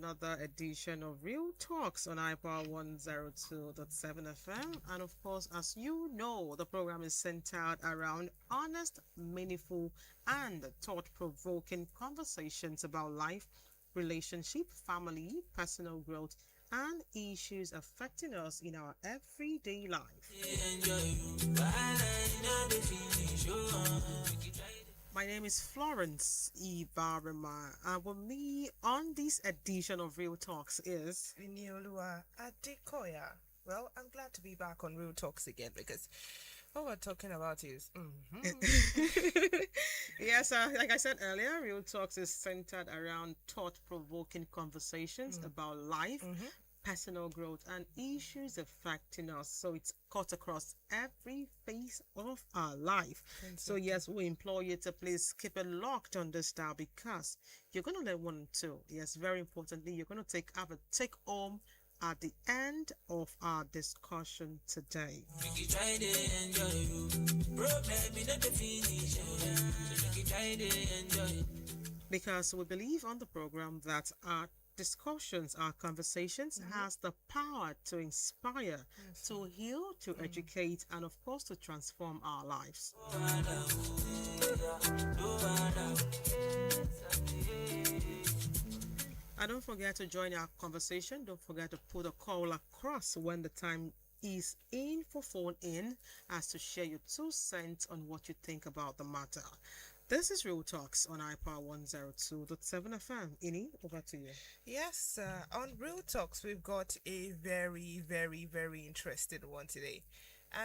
another edition of Real Talks on iPower 102.7 FM. And of course, as you know, the program is centered around honest, meaningful, and thought provoking conversations about life, relationship, family, personal growth, and issues affecting us in our everyday life. My name is Florence Ibhareman, and with me on this edition of Real Talks is Inioluwa Adekoya. Well, I'm glad to be back on Real Talks again because what we're talking about is. yes, like I said earlier, Real Talks is centered around thought-provoking conversations about life, personal growth, and issues affecting us. So it's cut across every phase of our life. So yes, we implore you to please keep it locked on this dial because you're gonna learn one too. Yes, very importantly, you're gonna have a take home at the end of our discussion today. Because we believe on the program that our discussions, our conversations has the power to inspire, to heal, to educate, and of course to transform our lives. And don't forget to join our conversation. Don't forget to put a call across when the time is in for phone in as to share your 2 cents on what you think about the matter. This is Real Talks on iPower 102.7 FM. Ini, over to you. Yes, on Real Talks, we've got a very, very, very interesting one today.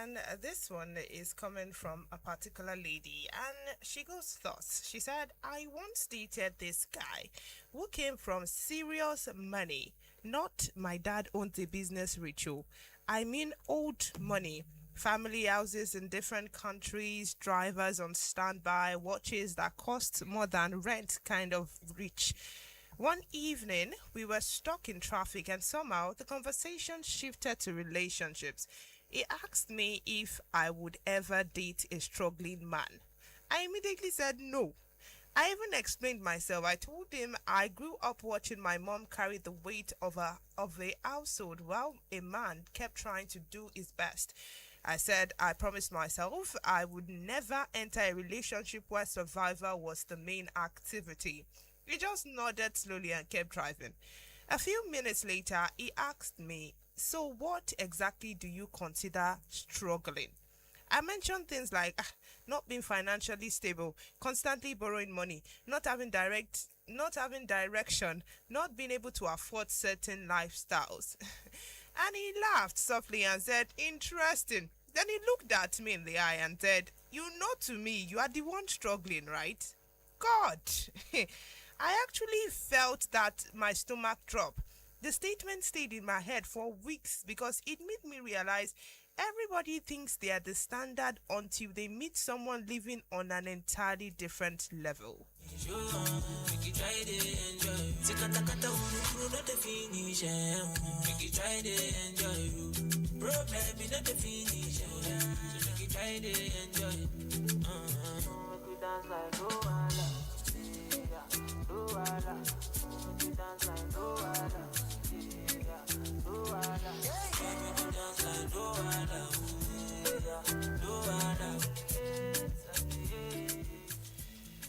And this one is coming from a particular lady, and she goes thus. She said, I once dated this guy who came from serious money. Not my dad owns a business ritual. I mean old money. Family houses in different countries, drivers on standby, watches that cost more than rent kind of rich. One evening, we were stuck in traffic and somehow the conversation shifted to relationships. He asked me if I would ever date a struggling man. I immediately said no. I even explained myself. I told him I grew up watching my mom carry the weight of a household while a man kept trying to do his best. I said I promised myself I would never enter a relationship where survival was the main activity. He just nodded slowly and kept driving. A few minutes later, he asked me, so what exactly do you consider struggling? I mentioned things like not being financially stable, constantly borrowing money, not having direction, not being able to afford certain lifestyles. And he laughed softly and said, interesting. Then he looked at me in the eye and said, you know, to me, you are the one struggling, right? God, I actually felt that my stomach drop. The statement stayed in my head for weeks because it made me realize everybody thinks they are the standard until they meet someone living on an entirely different level.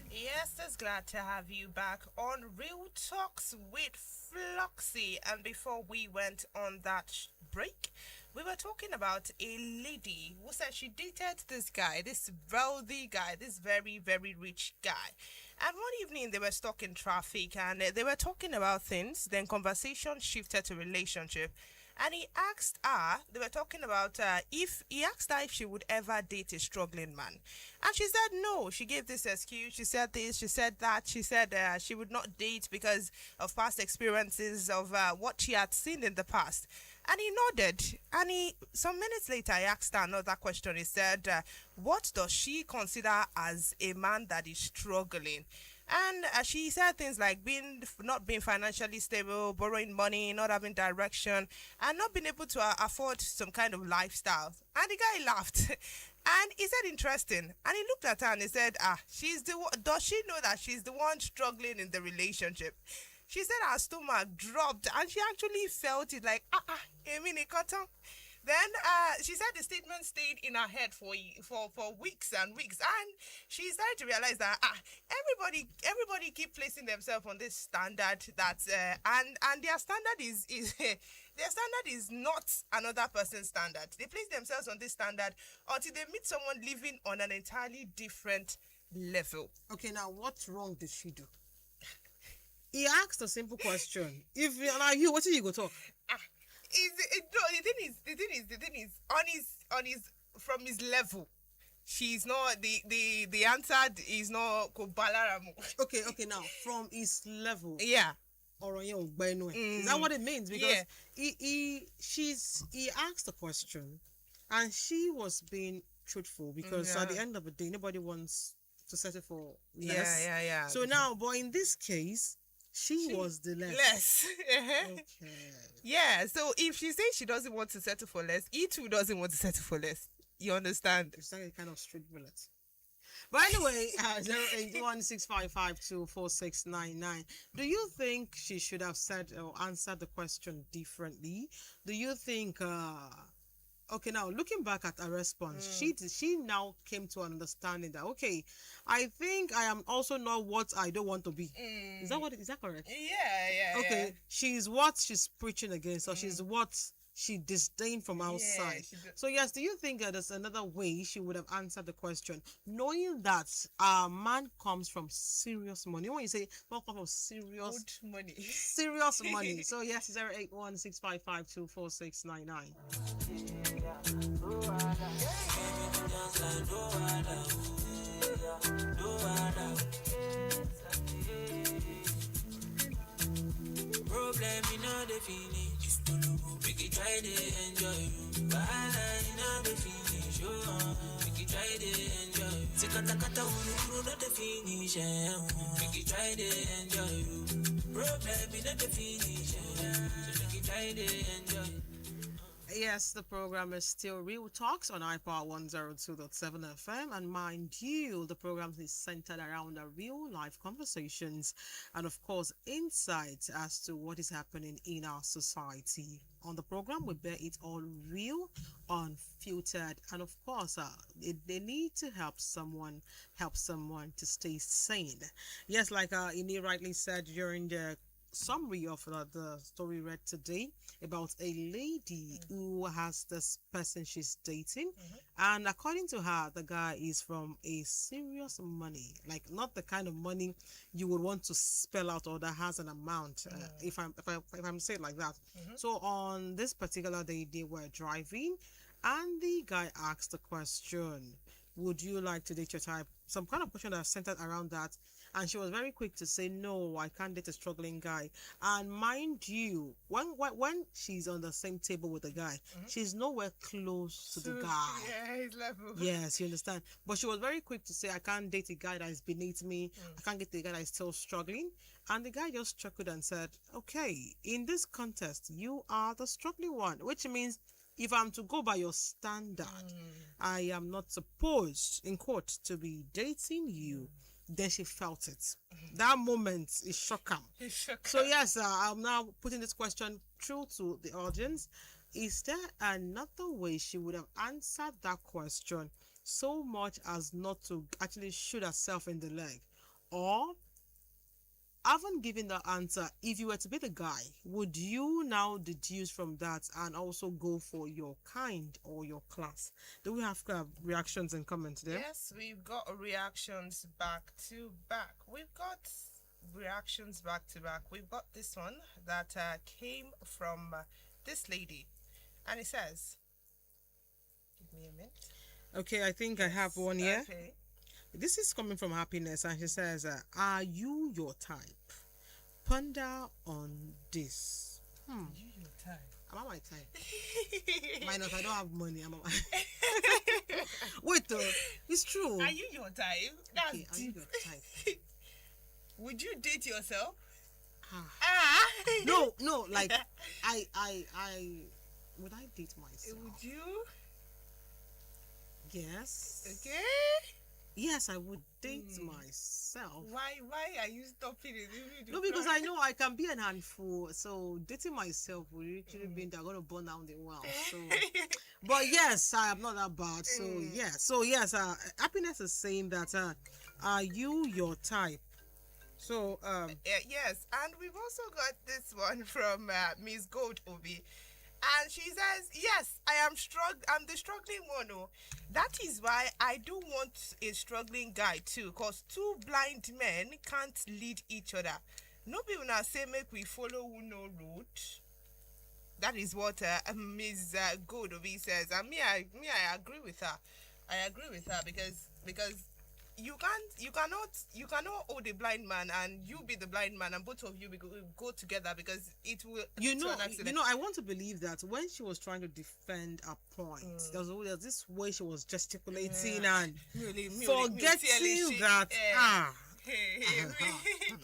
Yes, just glad to have you back on Real Talks with Floxy. And before we went on that break, we were talking about a lady who said she dated this guy, this wealthy guy, this very, very rich guy. And one evening they were stuck in traffic and they were talking about things. Then conversation shifted to relationship. And he asked her, they were talking about he asked her if she would ever date a struggling man. And she said no. She gave this excuse. She said this, she said that. She said she would not date because of past experiences of what she had seen in the past. And he nodded. And some minutes later, I asked her another question. He said, what does she consider as a man that is struggling? And she said things like not being financially stable, borrowing money, not having direction, and not being able to afford some kind of lifestyle. And the guy laughed. And he said, interesting. And he looked at her and he said, does she know that she's the one struggling in the relationship? She said her stomach dropped and she actually felt it like, a minute, cotton. Then she said the statement stayed in her head for weeks and weeks, and she started to realize that everybody keep placing themselves on this standard that and their standard is their standard is not another person's standard. They place themselves on this standard until they meet someone living on an entirely different level. Okay, now what's wrong did she do? He asked a simple question. If you're like you, what did you go talk? The thing is on his from his level. She's not the answer is not Kobalaramu. Okay, now from his level. Yeah. Is that what it means? Because he asked a question and she was being truthful because at the end of the day nobody wants to settle for less. Yeah. So now, but in this case, she was the less. Okay. Yeah, so if she says she doesn't want to settle for less, he too doesn't want to settle for less. You understand? It's like a kind of street bullet. But anyway, 08165524699. Do you think she should have said or answered the question differently? Do you think okay, now looking back at her response, she now came to an understanding that okay, I think I am also not what I don't want to be. Is that correct? Yeah. Okay, she's what she's preaching against, or she's what she disdained from outside. So yes, do you think that there's another way she would have answered the question, knowing that a man comes from serious money? When you say well, come from serious good money, serious money. So yes, 08165524699. Problem in all the finish. Make it try to enjoy you. Bahala in all the finish. Make it try to enjoy you. Sekata kata ulu not the finish. Make it try to enjoy you. Problem in all the finish. So make it try to enjoy you. Yes, the program is still Real Talks on iPower 102.7 FM, and mind you, the program is centered around the real life conversations and, of course, insights as to what is happening in our society. On the program, we bear it all real, unfiltered, and of course, they need to help someone to stay sane. Yes, like Ini rightly said during the summary of the story read today about a lady who has this person she's dating, and according to her, the guy is from a serious money, like not the kind of money you would want to spell out or that has an amount. If I'm saying like that. So on this particular day, they were driving, and the guy asked the question, "Would you like to date your type?" Some kind of question that centered around that. And she was very quick to say, "No, I can't date a struggling guy." And mind you, when she's on the same table with the guy, she's nowhere close to the guy. Yeah, his level. Yes, you understand. But she was very quick to say, "I can't date a guy that is beneath me. I can't get a guy that is still struggling." And the guy just chuckled and said, "Okay, in this contest, you are the struggling one," which means if I'm to go by your standard, I am not supposed, in quote, to be dating you. Then she felt it. That moment is shocking. So yes, I'm now putting this question through to the audience. Is there another way she would have answered that question so much as not to actually shoot herself in the leg? Or, haven't given the answer, if you were to be the guy, would you now deduce from that and also go for your kind or your class? Do we have reactions and comments there? Yes, we've got reactions back to back. We've got reactions back to back. We've got this one that came from this lady, and it says, give me a minute. Okay, I think I have one here. Okay. This is coming from Happiness, and she says, "Are you your type? Ponder on this." Are you your type? Am I my type? Minus, I don't have money. Am I my... Wait, it's true. Are you your type? That's Okay, are you deep. your type? Would you date yourself? No, like I would I date myself? Would you? Yes. Okay. Yes, I would date myself. Why are you stopping it? No, because I know I can be an handful. So dating myself would literally mean they're gonna burn down the world. So, but yes, I am not that bad. So yes, happiness is saying that are you your type? So Yes, and we've also got this one from Miss Gold Obi. And she says, yes, I'm the struggling one. Oh. That is why I do want a struggling guy too. Because two blind men can't lead each other. No people now say make we follow who no road. That is what Ms. Godovi says, and I agree with her. I agree with her because you cannot hold a blind man and you be the blind man and both of you will go together because it will lead to an accident. I want to believe that when she was trying to defend a point, there was this way she was gesticulating and forgetting that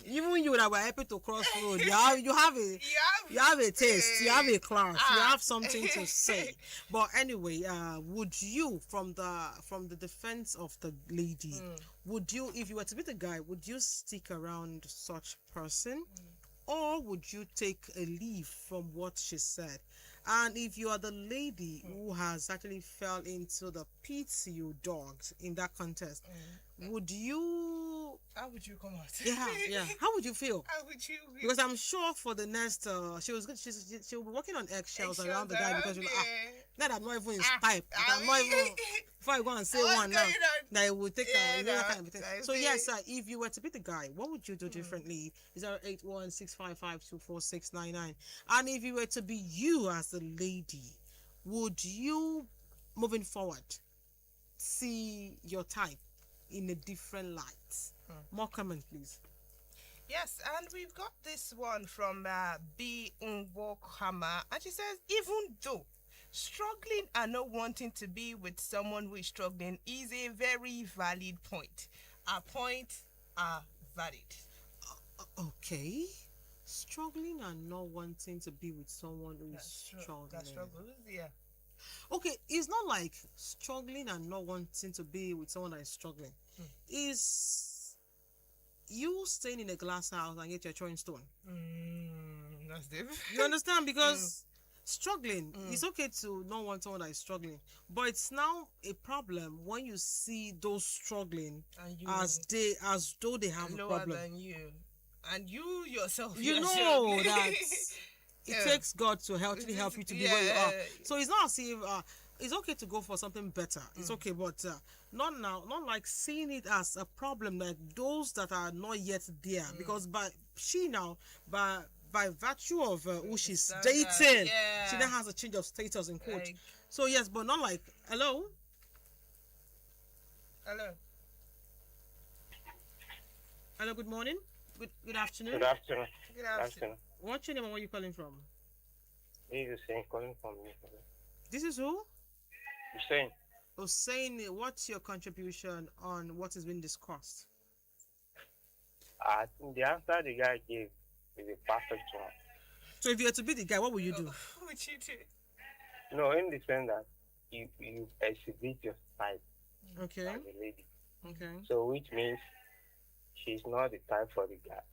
even you that were happy to cross road, you have a taste, you have a class, you have something to say. But anyway, would you, from the defense of the lady, would you, if you were to be the guy, would you stick around such person, or would you take a leave from what she said? And if you are the lady who has actually fell into the pits you dogs in that contest, would you? How would you come out? Yeah. How would you feel? How would you? Because I'm sure for the next, she'll be walking on eggshells around the guy because you're like, that I'm not even his type. I'm not even. Before I go and say one now, that it will take that kind of thing. So yes, if you were to be the guy, what would you do differently? 08165524699. And if you were to be you as the lady, would you, moving forward, see your type in a different light? More comment, please. Yes, and we've got this one from B. Nwokhammer, and she says, even though struggling and not wanting to be with someone who is struggling is a very valid point. Our points are valid. Okay. Struggling and not wanting to be with someone who is struggling. That struggles, yeah. Okay, it's not like struggling and not wanting to be with someone that is struggling. Is you staying in a glass house and yet you're throwing stone. That's different. You understand? Because struggling, it's okay to not want someone that is struggling, but it's now a problem when you see those struggling as though they have a problem than you, and you yourself. You know that it takes God to help you to be where you are. So it's not as if it's okay to go for something better. It's okay, but not like seeing it as a problem like those that are not yet there. Because by virtue of who she's dating, she now has a change of status in quote. So yes, but not like hello. Good morning. Good afternoon. Good afternoon. Good afternoon. What's your name and where are you calling from? This is Hussein calling from me. This is who? Hussein. Hussein, what's your contribution on what is being discussed? The answer the guy gave is a perfect one. So if you were to be the guy, what would you do? What would you do? No, in the sense that you exhibit your type Okay. as a lady. Okay. So which means she's not the type for the guy.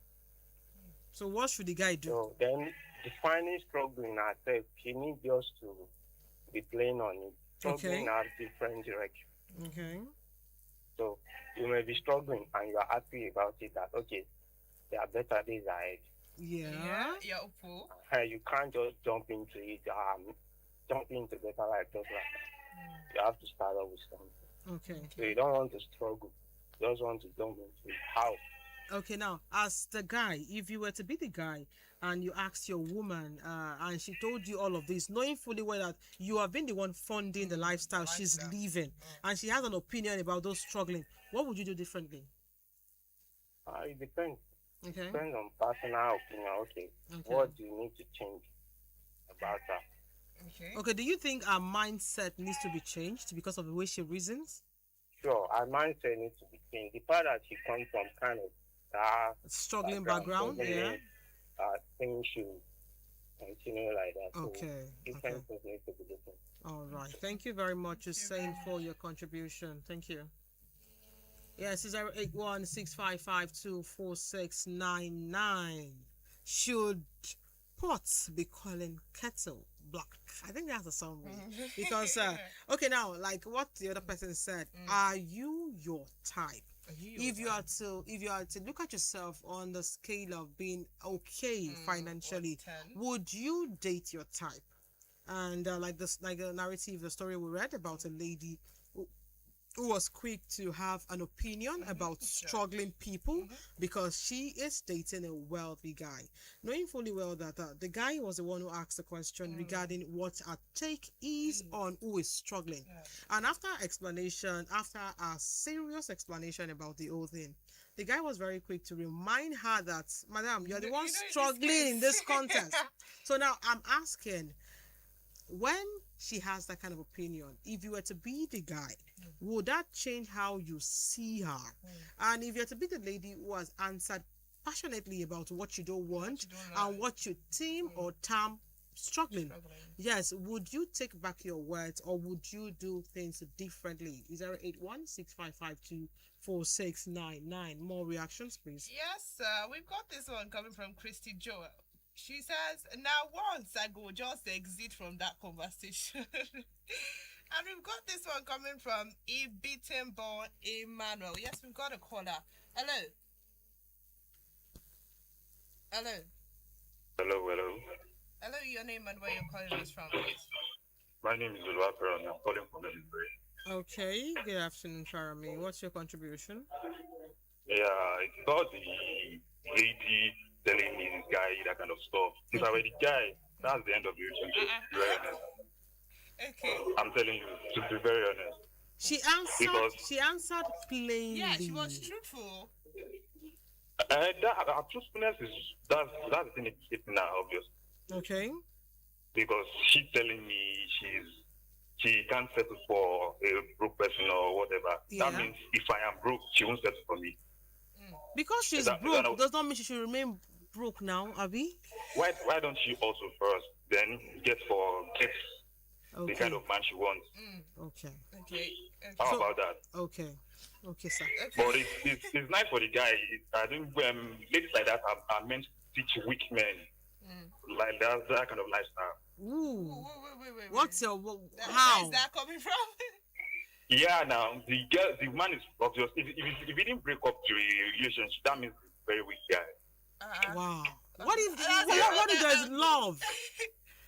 So what should the guy do? So then defining struggling herself, she needs just to be playing on it. Struggling has different direction. Okay. So you may be struggling and you are happy about it that okay, there are better days ahead. Yeah. You're hopeful. You can't just jump into it, jump into better life just like that. You have to start off with something. Okay. So you don't want to struggle. You just want to jump into it. How? Okay, now, as the guy, if you were to be the guy and you asked your woman and she told you all of this, knowing fully well that you have been the one funding the lifestyle she's living and she has an opinion about those struggling, what would you do differently? It depends. Okay. It depends on personal opinion. Okay. What do you need to change about that? Okay, do you think our mindset needs to be changed because of the way she reasons? Sure, our mindset needs to be changed. The part that she comes from kind of struggling background, yeah. Things should continue like that. Okay. So different things need to be different. All right. Thank you very much, Hussein, for your contribution. Thank you. Yes, it's 08165524699. Should pots be calling kettle black? I think that's a song because okay, now like what the other person said, are you your type? If you are to look at yourself on the scale of being okay financially, would you date your type? And like this, like the narrative, the story we read about a lady who was quick to have an opinion about struggling people because she is dating a wealthy guy, knowing fully well that the guy was the one who asked the question regarding what her take is on who is struggling. And after a serious explanation about the whole thing, the guy was very quick to remind her that, Madam, you're the one struggling in this contest. So now I'm asking, when she has that kind of opinion, if you were to be the guy, would that change how you see her? And if you're to be the lady who has answered passionately about what you don't want and what you team or term struggling, yes, would you take back your words or would you do things differently? 08165524699. More reactions, please. Yes, we've got this one coming from Christy Joel. She says, now once I go just exit from that conversation. And we've got this one coming from Ibhareman Emmanuel. Yes, we've got a caller. Hello. Hello. Hello. Hello, your name and where you're calling us from, please. My name is Ibhareman. I'm calling from Edinburgh. Okay, good afternoon, Farami. What's your contribution? Yeah, it's about the lady telling me this guy that kind of stuff. If I were the guy, that's the end of the relationship. To be very honest. Okay. I'm telling you, to be very honest. She answered plainly. Yeah, she was truthful. That truthfulness is that's the thing it's hitting now, obviously. Okay. Because she's telling me she can't settle for a broke person or whatever. Yeah. That means if I am broke, she won't settle for me. Because she's broke does not mean she should remain broke now, Abby. Why don't she also first then get the kind of man she wants? Okay. How about that? Okay, sir. But it's nice for the guy. I think ladies like that are meant to teach weak men like that kind of lifestyle. Ooh. Wait. What's your How is that coming from? Yeah, now the man is obvious. If he didn't break up the relationship, that means he's a very weak guy. Wow. What if there's love?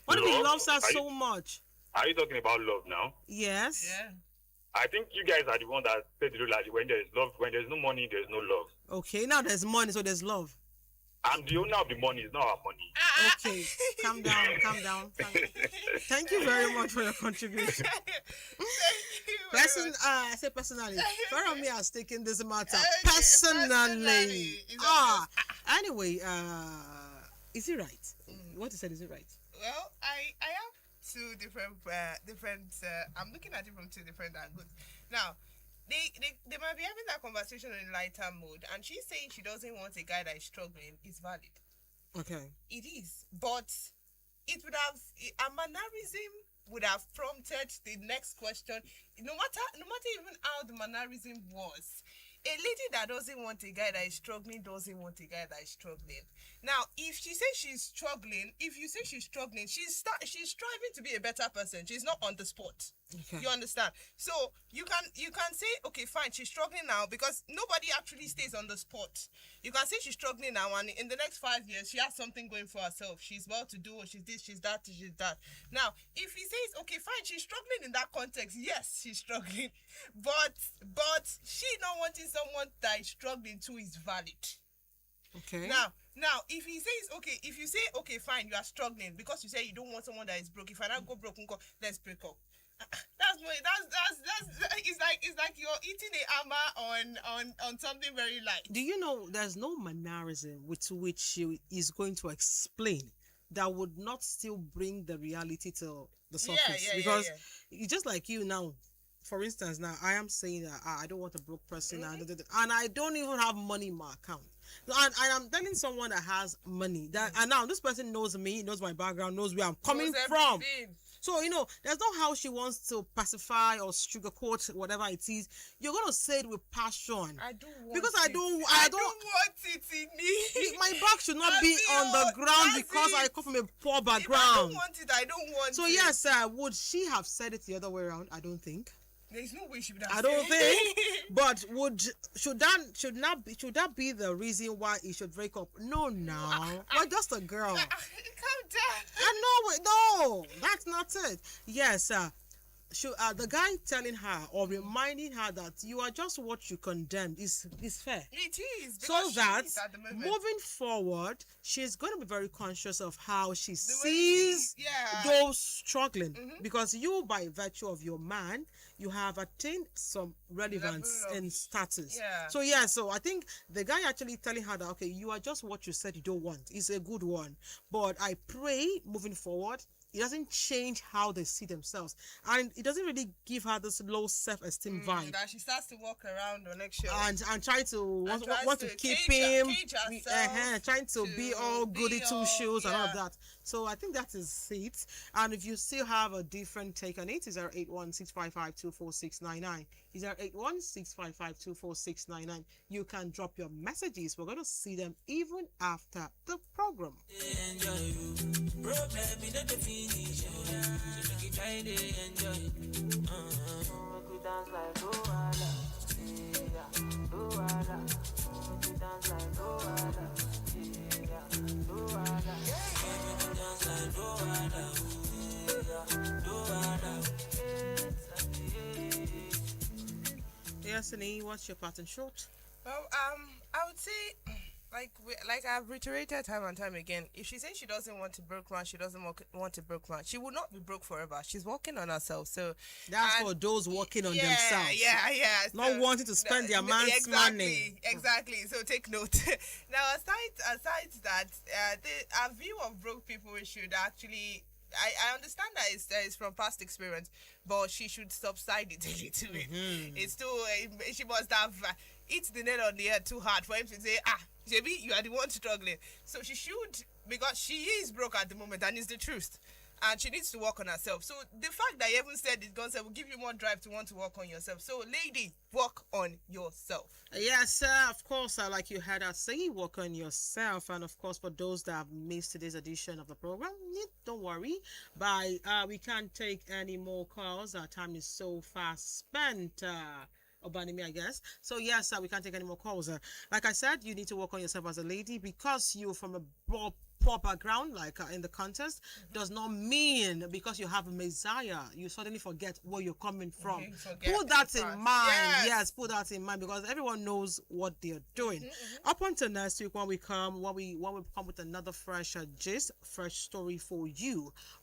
What if he loves her so much? Are you talking about love now? Yes. Yeah. I think you guys are the one that said the rule like when there is love, when there's no money, there's no love. Okay, now there's money, so there's love. I'm the owner of the money, it's not our money. Okay, calm down. Thank you very much for your contribution. I say personally. Farami has taken this matter personally. Anyway, is he right? What he said, is he right? Well, I have two different. I'm looking at it from two different angles. Now, they might be having that conversation in lighter mode, and she's saying she doesn't want a guy that is struggling. It's valid. Okay. It is, but it would have a mannerism would have prompted the next question. No matter even how the mannerism was. A lady that doesn't want a guy that is struggling doesn't want a guy that is struggling. Now, if she says she's struggling, if you say she's struggling, she's striving to be a better person. She's not on the spot. Okay. You understand? So you can say, okay, fine, she's struggling now because nobody actually stays on the spot. You can say she's struggling now, and in the next 5 years, she has something going for herself. She's well to do, or she's this, she's that, she's that. Now, if he says, okay, fine, she's struggling in that context, yes, she's struggling, but she not wanting someone that is struggling too is valid. Okay. Now, if he says, okay, if you say, okay, fine, you are struggling because you say you don't want someone that is broke. If I not go broke, let's break up. That's it's like you're eating a hammer on something very light. Do you know there's no mannerism with which she is going to explain that would not still bring the reality to the surface? Because it's just like you now. For instance, now I am saying that I don't want a broke person and I don't even have money in my account. And I'm telling someone that has money that, and now this person knows me, knows my background, knows where I'm coming Knows from. everything. So, there's no how she wants to pacify or sugarcoat whatever it is. You're going to say it with passion. I don't want Because it. I don't want it in me. my back should not be on the ground because I come from a poor If I background. don't want it, I don't want So it. yes, would she have said it the other way around? I don't think. There's no way she would have I don't said think. But should that be the reason why he should break up? No, we're just a girl. Calm down. No, that's not it. Yes, the guy telling her or reminding her that you are just what you condemned is fair. It is. So because she that is at the moment. moving forward, she's going to be very conscious of how she way sees she- yeah. those struggling. Because you, by virtue of your man, you have attained some relevance Level of- in status. Yeah. So I think the guy actually telling her that, okay, you are just what you said you don't want is a good one. But I pray moving forward, it doesn't change how they see themselves, and it doesn't really give her this low self-esteem vibe. That she starts to walk around on eggshells. And try to want tries to to keep cage him, herself trying to be all goody two shoes and all of yeah. that. So I think that is it. And if you still have a different take on it, is 08165524699. Is 08165524699. You can drop your messages. We're going to see them even after the program. Enjoy you. Problem in the finish. So make you try to enjoy. Make we dance like Luala. Yeah, Luala. Make we dance like Luala. Yeah, Luala. Make we dance like Luala. Yeah, Luala. Yes, Annie, what's your pattern short? Well, I would say, like I've reiterated time and time again, if she says she doesn't want to broke man, she doesn't want to broke man. She will not be broke forever. She's working on herself. So That's for those working on themselves. Yeah. Not So, wanting to spend their man's money. Exactly. So take note. Now, aside that, our view of broke people should actually. I understand that it's from past experience, but she should subside it a little bit. It's too. She must have hit the nail on the head too hard for him to say, JB, you are the one struggling. So she should, because she is broke at the moment, and it's the truth. And she needs to work on herself. So the fact that you even said it, God said, will give you more drive to want to work on yourself. So, lady, work on yourself. Yes, of course, like you had us say, work on yourself. And of course, for those that have missed today's edition of the program, don't worry. We can't take any more calls. Our time is so fast spent. Obanimi, I guess. So yes, we can't take any more calls. Like I said, you need to work on yourself as a lady, because you're from a poor background, like in the contest, does not mean because you have a Messiah, you suddenly forget where you're coming from. Put that in mind. Yes, put that in mind, because everyone knows what they're doing. Up until next week, when we come with another fresh gist, fresh story for you.